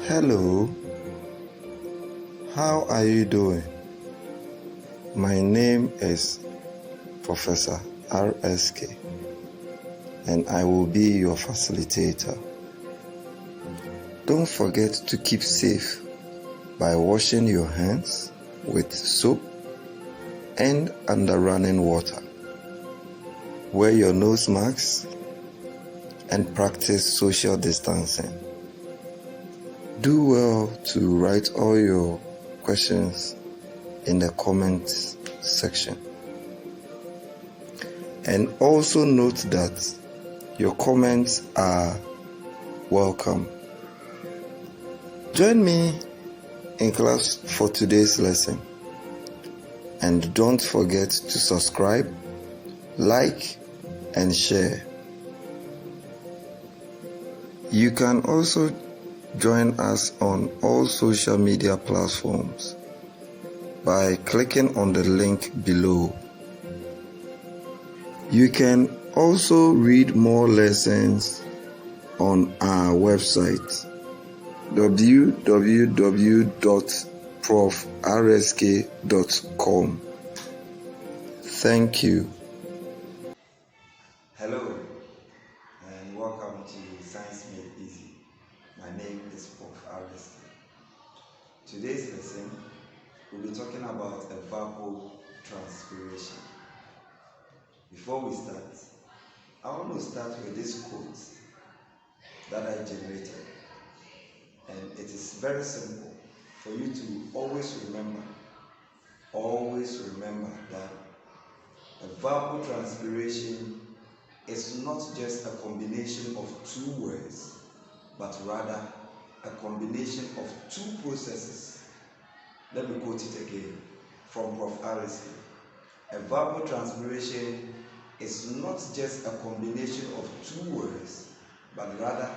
Hello, how are you doing? My name is Professor RSK, and I will be your facilitator. Don't forget to keep safe by washing your hands with soap and under running water. Wear your nose masks and practice social distancing. Do well to write all your questions in the comments section. And also note that your comments are welcome. Join me in class for today's lesson. And don't forget to subscribe, like, and share. You can also join us on all social media platforms by clicking on the link below. You can also read more lessons on our website www.profrsk.com. Thank you. Hello and welcome to Science Made Easy. My name is Prof. RSK. Today's lesson, we'll be talking about evapotranspiration. Before we start, I want to start with this quote that I generated. And it is very simple for you to always remember that evapotranspiration is not just a combination of two words, but rather a combination of two processes. Let me quote it again from Prof. RSK. Evapotranspiration is not just a combination of two words, but rather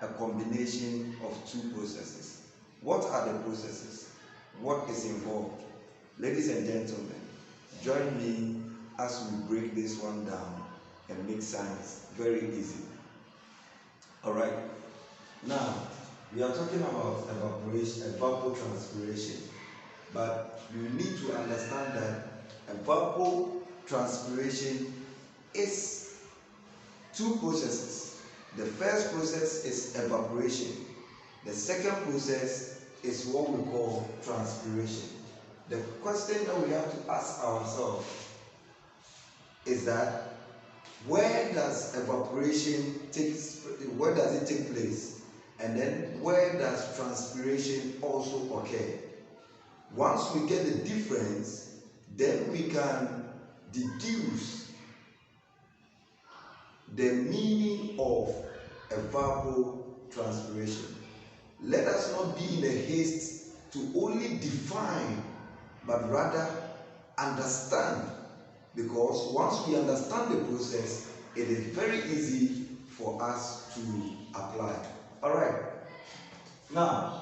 a combination of two processes. What are the processes? What is involved? Ladies and gentlemen, join me as we break this one down and make science very easy. Alright, now we are talking about evapotranspiration, but you need to understand that evapotranspiration is two processes. The first process is evaporation. The second process is what we call transpiration. The question that we have to ask ourselves is that where does evaporation take place? And then where does transpiration also occur? Once we get the difference, then we can deduce the meaning of evapotranspiration. Let us not be in a haste to only define, but rather understand, because once we understand the process, it is very easy for us to apply. Alright, now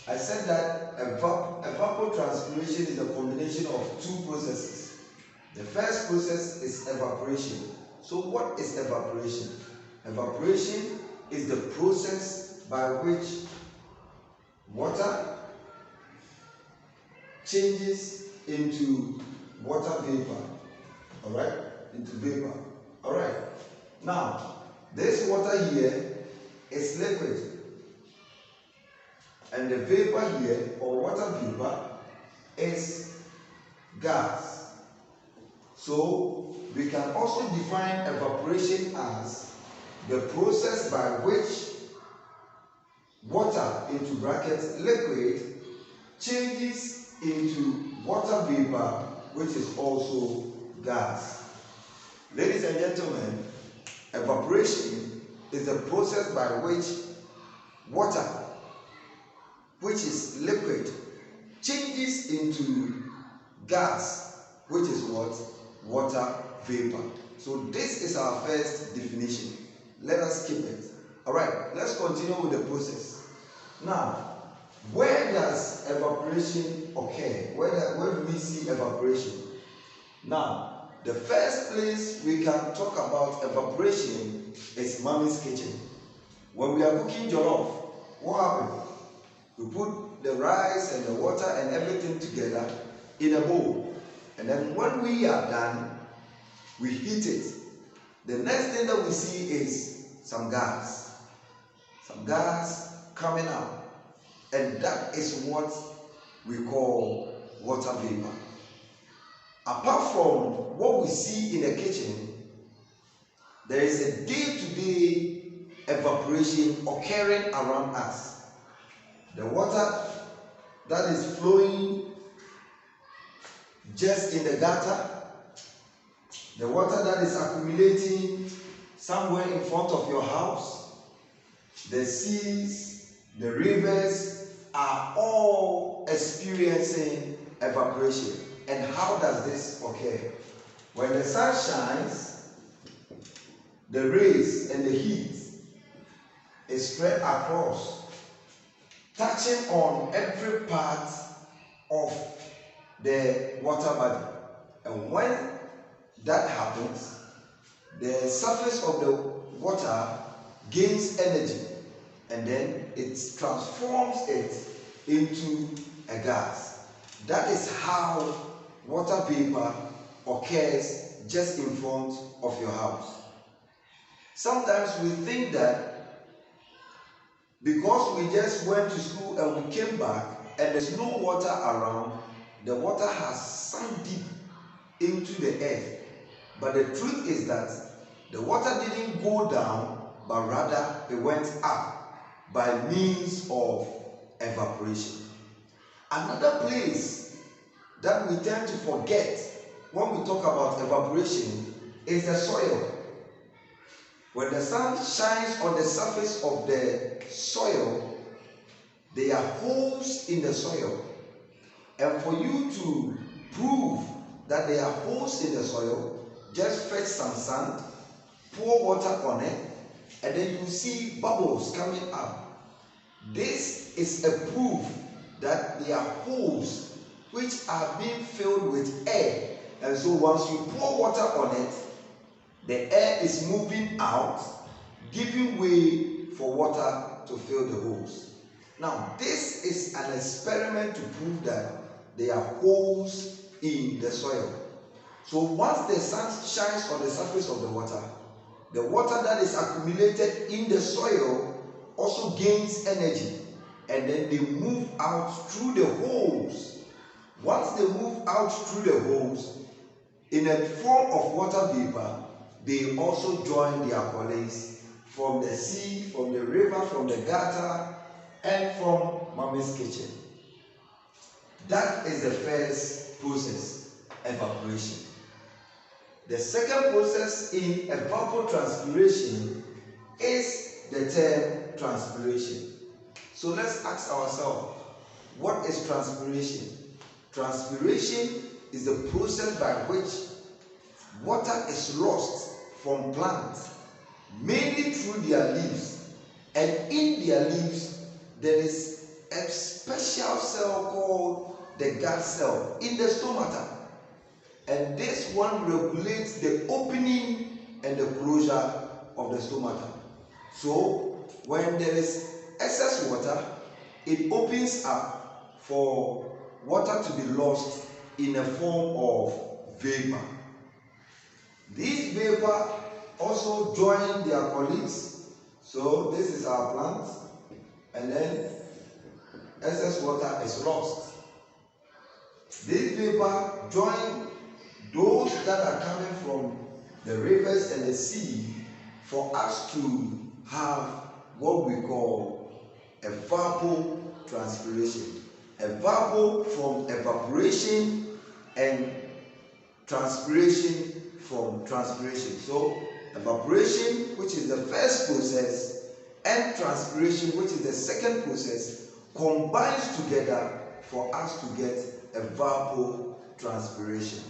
I said that evapotranspiration is a combination of two processes. The first process is evaporation. So what is evaporation? Evaporation is the process by which water changes into water vapor. Alright? Into vapor. Alright. Now, this water here is liquid. And the vapor here, or water vapor, is gas. So, we can also define evaporation as the process by which water, into brackets, liquid, changes into water vapor, which is also gas. Ladies and gentlemen, evaporation is the process by which water, which is liquid, changes into gas, which is what? Water vapor. So this is our first definition. Let us keep it. Alright, let's continue with the process. Now, where does evaporation occur? Where do we see evaporation? Now, the first place we can talk about evaporation is mommy's kitchen. When we are cooking jollof, what happens? We put the rice and the water and everything together in a bowl. And then when we are done, we heat it. The next thing that we see is some gas. Some gas coming out. And that is what we call water vapor. Apart from what we see in the kitchen, there is a day-to-day evaporation occurring around us. The water that is flowing just in the gutter, the water that is accumulating somewhere in front of your house, the seas, the rivers are all experiencing evaporation. And how does this occur? When the sun shines, the rays and the heat is spread across, touching on every part of the water body. And when that happens, the surface of the water gains energy, and then it transforms it into a gas. That is how water vapor occurs just in front of your house. Sometimes we think that because we just went to school and we came back and there's no water around, the water has sunk deep into the earth. But the truth is that the water didn't go down, but rather it went up by means of evaporation. Another place that we tend to forget when we talk about evaporation is the soil. When the sun shines on the surface of the soil, there are holes in the soil. And for you to prove that there are holes in the soil, just fetch some sand, pour water on it, and then you see bubbles coming up. This is a proof that there are holes which are being filled with air. And so once you pour water on it, the air is moving out, giving way for water to fill the holes. Now, this is an experiment to prove that there are holes in the soil. So once the sun shines on the surface of the water that is accumulated in the soil also gains energy, and then they move out through the holes. Once they move out through the holes, in a form of water vapor, they also join their colleagues from the sea, from the river, from the gutter, and from mommy's kitchen. That is the first process, evaporation. The second process in evapotranspiration is the term transpiration. So let's ask ourselves, what is transpiration? Transpiration is the process by which water is lost from plants, mainly through their leaves. And in their leaves, there is a special cell called the gut cell in the stomata. And this one regulates the opening and the closure of the stomata. So when there is excess water, it opens up for water to be lost in a form of vapor. These vapor also join their colleagues. So this is our plant, and then excess water is lost. These vapor join those that are coming from the rivers and the sea for us to have what we call evapotranspiration. Evapo from evaporation and transpiration from transpiration. So evaporation, which is the first process, and transpiration, which is the second process, combines together for us to get evapotranspiration.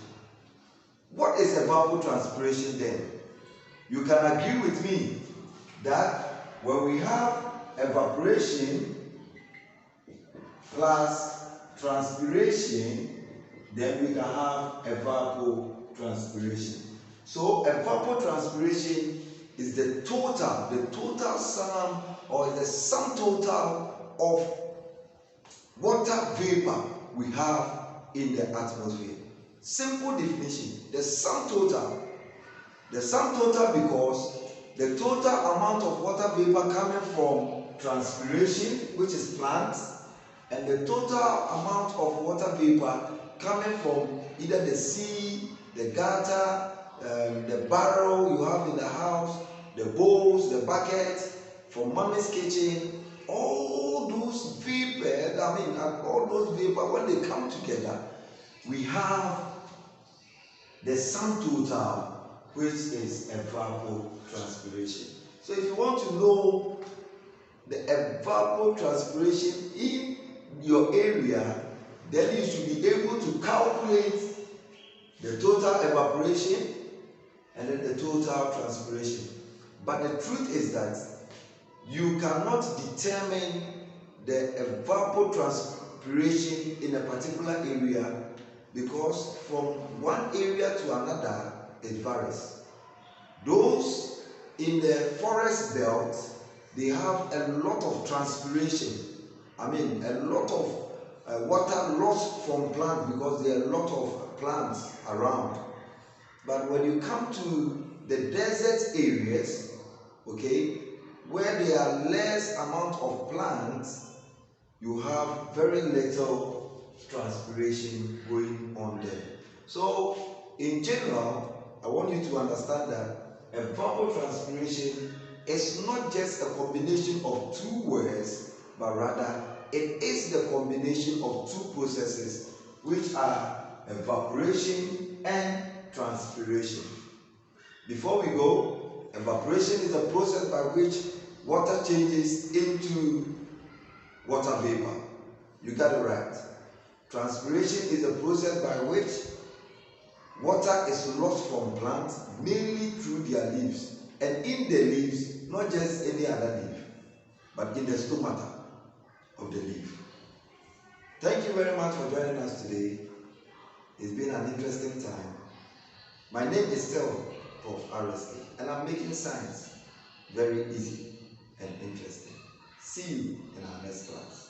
What is evapotranspiration then? You can agree with me that when we have evaporation plus transpiration, then we can have evapotranspiration. So evapotranspiration is the total sum, or the sum total of water vapor we have in the atmosphere? Simple definition, the sum total. The sum total because the total amount of water vapor coming from transpiration, which is plants, and the total amount of water vapor coming from either the sea, the gutter, the barrel you have in the house, the bowls, the bucket, from mommy's kitchen, all those vapor, all those vapor, when they come together, we have the sum total, which is evapotranspiration. So if you want to know the evapotranspiration in your area, then you should be able to calculate the total evaporation and then the total transpiration. But the truth is that you cannot determine the evapotranspiration in a particular area, because from one area to another it varies. Those in the forest belt, they have a lot of transpiration, a lot of water lost from plants, because there are a lot of plants around. But when you come to the desert areas, okay, where there are less amount of plants, you have very little transpiration going on there. So in general, I want you to understand that evapotranspiration is not just a combination of two words, but rather it is the combination of two processes, which are evaporation and transpiration. Before we go, evaporation is a process by which water changes into water vapor. You got it right. Transpiration is a process by which water is lost from plants, mainly through their leaves, and in the leaves, not just any other leaf, but in the stomata of the leaf. Thank you very much for joining us today. It's been an interesting time. My name is still Prof. RSK, and I'm making science very easy and interesting. See you in our next class.